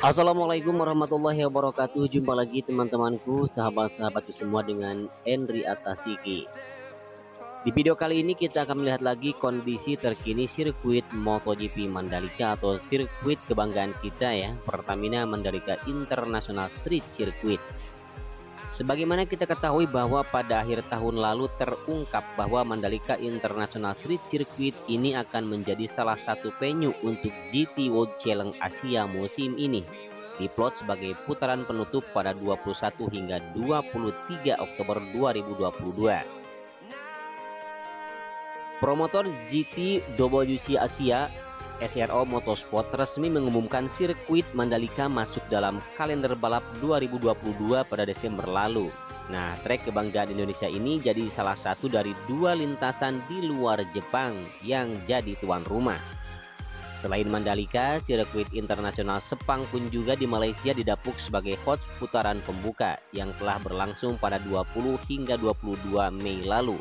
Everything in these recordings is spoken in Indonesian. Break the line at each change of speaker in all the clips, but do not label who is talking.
Assalamualaikum warahmatullahi wabarakatuh. Jumpa lagi teman-temanku, sahabat-sahabatku semua dengan Henry Atasiki. Di video kali ini kita akan melihat lagi kondisi terkini sirkuit MotoGP Mandalika atau sirkuit kebanggaan kita ya, Pertamina Mandalika International Street Circuit. Sebagaimana kita ketahui bahwa pada akhir tahun lalu terungkap bahwa Mandalika International Street Circuit ini akan menjadi salah satu venue untuk GT World Challenge Asia musim ini. Diplot sebagai putaran penutup pada 21 hingga 23 Oktober 2022. Promotor GTWC Asia SRO Motorsport resmi mengumumkan sirkuit Mandalika masuk dalam kalender balap 2022 pada Desember lalu. Nah, trek kebanggaan Indonesia ini jadi salah satu dari dua lintasan di luar Jepang yang jadi tuan rumah. Selain Mandalika, sirkuit internasional Sepang pun juga di Malaysia didapuk sebagai host putaran pembuka yang telah berlangsung pada 20 hingga 22 Mei lalu.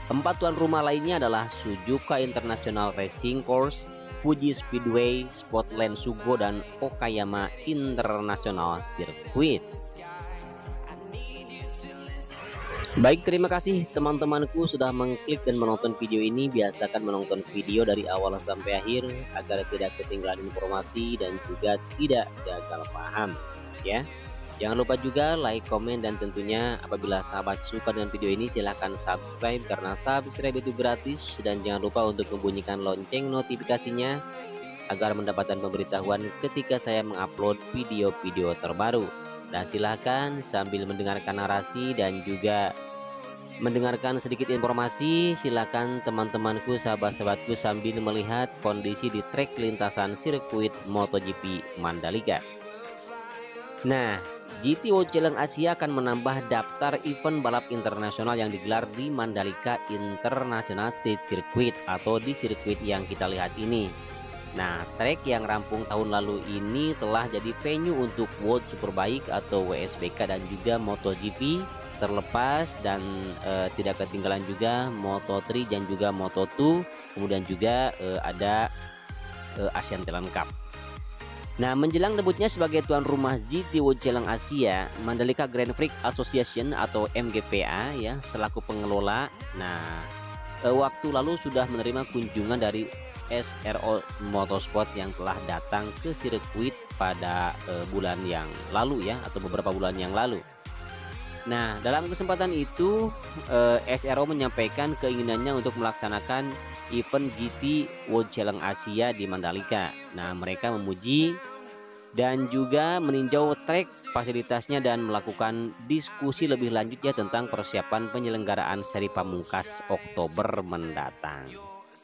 Empat tuan rumah lainnya adalah Suzuka International Racing Course, Fuji Speedway, Spotland Sugo, dan Okayama International Circuit. Baik, terima kasih teman-temanku sudah mengklik dan menonton video ini. Biasakan menonton video dari awal sampai akhir agar tidak ketinggalan informasi dan juga tidak gagal paham ya. Jangan lupa juga like, komen, dan tentunya apabila sahabat suka dengan video ini silahkan subscribe karena subscribe itu gratis, dan jangan lupa untuk membunyikan lonceng notifikasinya agar mendapatkan pemberitahuan ketika saya mengupload video-video terbaru. Dan silahkan sambil mendengarkan narasi dan juga mendengarkan sedikit informasi, silahkan teman-temanku, sahabat-sahabatku sambil melihat kondisi di trek lintasan sirkuit MotoGP Mandalika. Nah, GT World Challenge Asia akan menambah daftar event balap internasional yang digelar di Mandalika International Street Circuit atau di sirkuit yang kita lihat ini. Nah, trek yang rampung tahun lalu ini telah jadi venue untuk World Superbike atau WSBK dan juga MotoGP, terlepas dan tidak ketinggalan juga Moto3 dan juga Moto2, kemudian juga ada Asian Talent Cup. Nah, menjelang debutnya sebagai tuan rumah GT World Challenge Asia, Mandalika Grand Prix Association atau MGPA ya selaku pengelola. Nah, waktu lalu sudah menerima kunjungan dari SRO Motorsport yang telah datang ke sirkuit pada bulan yang lalu ya, atau beberapa bulan yang lalu. Nah, dalam kesempatan itu SRO menyampaikan keinginannya untuk melaksanakan event GT World Challenge Asia di Mandalika. Nah, mereka memuji dan juga meninjau trek fasilitasnya dan melakukan diskusi lebih lanjut ya tentang persiapan penyelenggaraan seri pamungkas Oktober mendatang.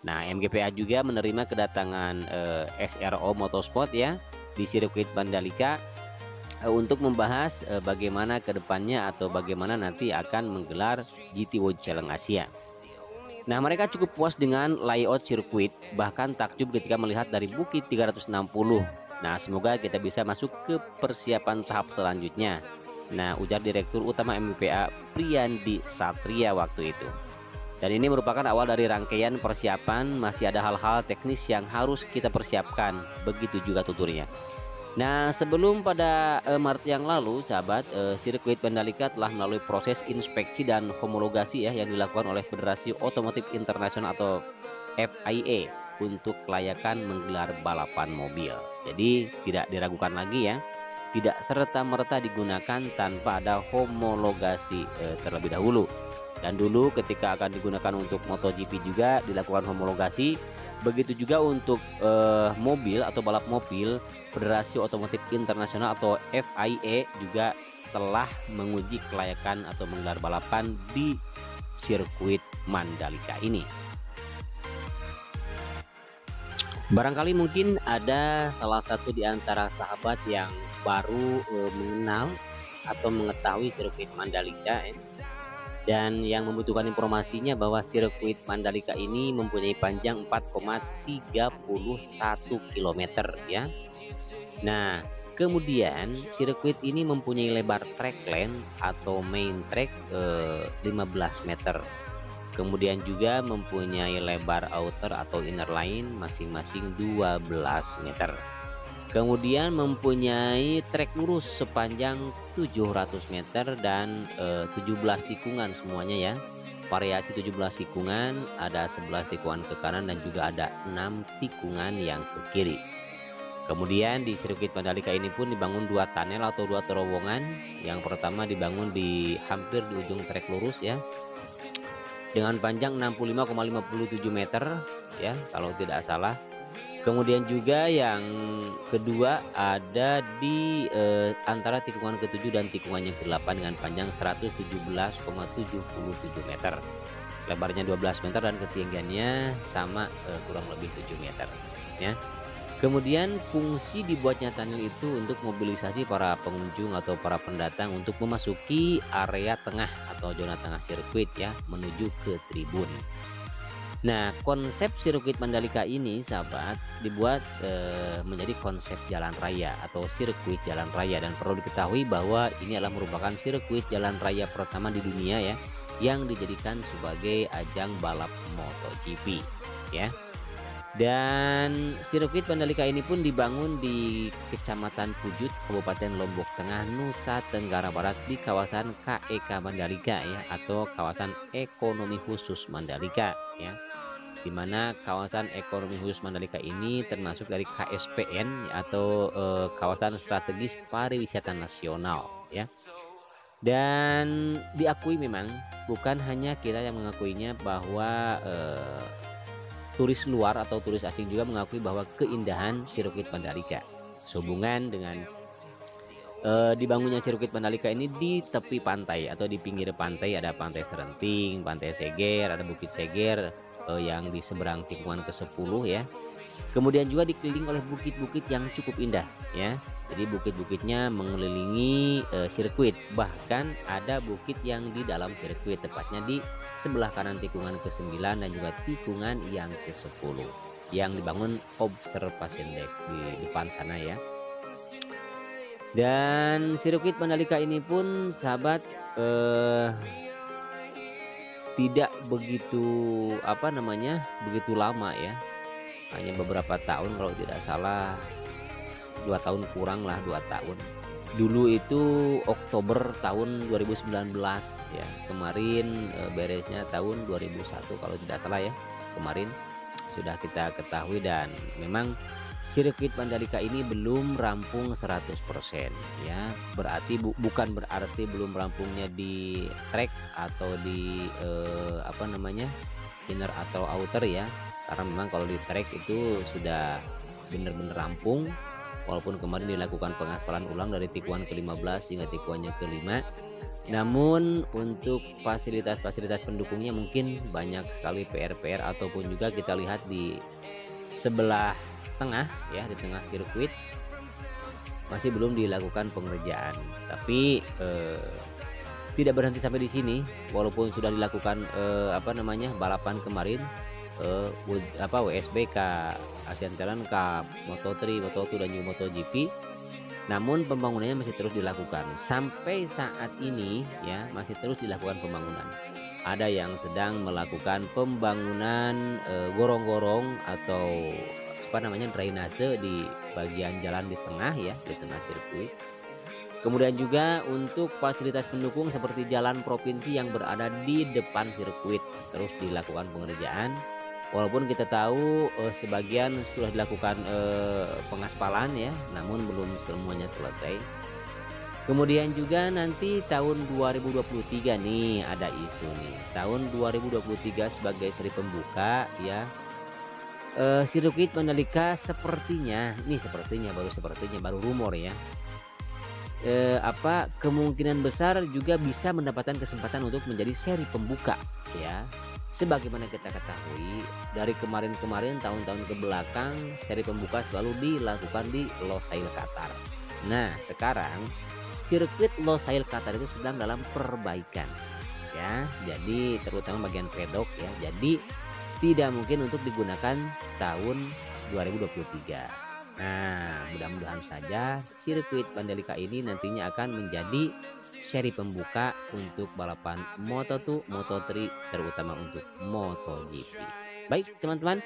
Nah, MGPA juga menerima kedatangan SRO Motorsport ya di sirkuit Mandalika untuk membahas bagaimana kedepannya atau bagaimana nanti akan menggelar GT World Challenge Asia. Nah, mereka cukup puas dengan layout sirkuit, bahkan takjub ketika melihat dari Bukit 360. Nah, semoga kita bisa masuk ke persiapan tahap selanjutnya. Nah, ujar Direktur Utama MGPA Priyandi Satria waktu itu. Dan ini merupakan awal dari rangkaian persiapan, masih ada hal-hal teknis yang harus kita persiapkan, begitu juga tuturnya. Nah, sebelum pada Maret yang lalu, sahabat, sirkuit Mandalika telah melalui proses inspeksi dan homologasi ya yang dilakukan oleh Federasi Otomotif Internasional atau FIA untuk kelayakan menggelar balapan mobil. Jadi tidak diragukan lagi ya, tidak serta-merta digunakan tanpa ada homologasi terlebih dahulu. Dan dulu ketika akan digunakan untuk MotoGP juga dilakukan homologasi. Begitu juga untuk mobil atau balap mobil, Federasi Otomotif Internasional atau FIA juga telah menguji kelayakan atau menggelar balapan di sirkuit Mandalika ini. Barangkali mungkin ada salah satu di antara sahabat yang baru mengenal atau mengetahui sirkuit Mandalika dan yang membutuhkan informasinya bahwa sirkuit Mandalika ini mempunyai panjang 4,31 km ya. Nah, kemudian sirkuit ini mempunyai lebar track length atau main track 15 meter. Kemudian juga mempunyai lebar outer atau inner line masing-masing 12 meter. Kemudian mempunyai trek lurus sepanjang 700 meter dan 17 tikungan semuanya ya. Variasi 17 tikungan, ada 11 tikungan ke kanan dan juga ada 6 tikungan yang ke kiri. Kemudian di sirkuit Mandalika ini pun dibangun 2 tunnel atau 2 terowongan. Yang pertama dibangun di hampir di ujung trek lurus ya, dengan panjang 65,57 meter ya kalau tidak salah. Kemudian juga yang kedua ada di antara tikungan ke-7 dan tikungan yang ke-8 dengan panjang 117,77 meter. Lebarnya 12 meter dan ketinggiannya sama kurang lebih 7 meter ya. Kemudian fungsi dibuatnya tunnel itu untuk mobilisasi para pengunjung atau para pendatang untuk memasuki area tengah atau zona tengah sirkuit ya, menuju ke tribun. Nah, konsep sirkuit Mandalika ini sahabat dibuat menjadi konsep jalan raya atau sirkuit jalan raya, dan perlu diketahui bahwa ini adalah merupakan sirkuit jalan raya pertama di dunia ya, yang dijadikan sebagai ajang balap MotoGP ya. Dan sirkuit Mandalika ini pun dibangun di Kecamatan Pujut, Kabupaten Lombok Tengah, Nusa Tenggara Barat di kawasan KEK Mandalika ya, atau kawasan ekonomi khusus Mandalika ya. Dimana kawasan ekonomi khusus Mandalika ini termasuk dari KSPN atau kawasan strategis pariwisata nasional ya. Dan diakui memang bukan hanya kita yang mengakuinya, bahwa turis luar atau turis asing juga mengakui bahwa keindahan sirkuit Mandalika sehubungan dengan dibangunnya sirkuit Mandalika ini di tepi pantai atau di pinggir pantai. Ada pantai Serenting, pantai Seger, ada Bukit Seger yang di seberang tikungan ke-10 ya. Kemudian juga dikelilingi oleh bukit-bukit yang cukup indah ya. Jadi bukit-bukitnya mengelilingi sirkuit, bahkan ada bukit yang di dalam sirkuit, tepatnya di sebelah kanan tikungan ke-9 dan juga tikungan yang ke-10 yang dibangun observation deck di depan sana ya. Dan sirkuit Mandalika ini pun sahabat tidak begitu begitu lama ya, hanya beberapa tahun, kalau tidak salah 2 tahun kurang lah, 2 tahun. Dulu itu Oktober tahun 2019 ya, kemarin beresnya tahun 2001 kalau tidak salah ya, kemarin sudah kita ketahui. Dan memang sirkuit Mandalika ini belum rampung 100% ya. Berarti bukan berarti belum rampungnya di track atau di inner atau outer ya. Karena memang kalau di track itu sudah benar-benar rampung, walaupun kemarin dilakukan pengaspalan ulang dari tikungan ke-15 hingga tikungannya ke-5. Namun untuk fasilitas-fasilitas pendukungnya mungkin banyak sekali PR-PR, ataupun juga kita lihat di sebelah tengah ya, di tengah sirkuit masih belum dilakukan pengerjaan. Tapi tidak berhenti sampai di sini, walaupun sudah dilakukan balapan kemarin, WSBK, Asian Talent Cup, Moto3, Moto2 dan juga MotoGP. Namun pembangunannya masih terus dilakukan sampai saat ini ya, masih terus dilakukan pembangunan. Ada yang sedang melakukan pembangunan gorong-gorong atau drainase di bagian jalan di tengah ya, di tengah sirkuit. Kemudian juga untuk fasilitas pendukung seperti jalan provinsi yang berada di depan sirkuit terus dilakukan pengerjaan. Walaupun kita tahu sebagian sudah dilakukan pengaspalan ya, namun belum semuanya selesai. Kemudian juga nanti tahun 2023 nih ada isu nih. Tahun 2023 sebagai seri pembuka ya. Sirkuit Mandalika sepertinya baru rumor ya. Kemungkinan besar juga bisa mendapatkan kesempatan untuk menjadi seri pembuka ya. Sebagaimana kita ketahui dari kemarin-kemarin, tahun-tahun ke belakang, seri pembuka selalu dilakukan di Losail Qatar. Nah sekarang sirkuit Losail Qatar itu sedang dalam perbaikan ya, jadi terutama bagian pedok ya, jadi tidak mungkin untuk digunakan tahun 2023. Nah mudah-mudahan saja sirkuit Mandalika ini nantinya akan menjadi seri pembuka untuk balapan Moto2, Moto3, terutama untuk MotoGP. Baik teman-teman,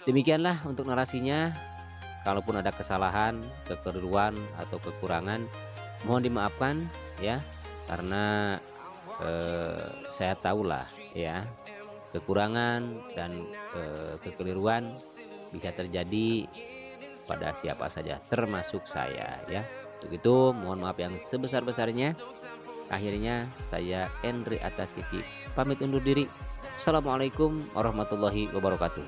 demikianlah untuk narasinya. Kalaupun ada kesalahan, kekeliruan atau kekurangan, mohon dimaafkan ya, karena saya tahulah ya, kekurangan dan kekeliruan bisa terjadi pada siapa saja, termasuk saya ya. Untuk itu mohon maaf yang sebesar-besarnya. Akhirnya saya Henry Atasiki pamit undur diri. Assalamualaikum warahmatullahi wabarakatuh.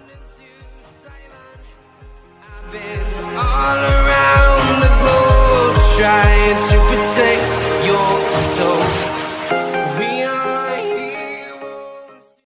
All around the globe trying to protect your soul.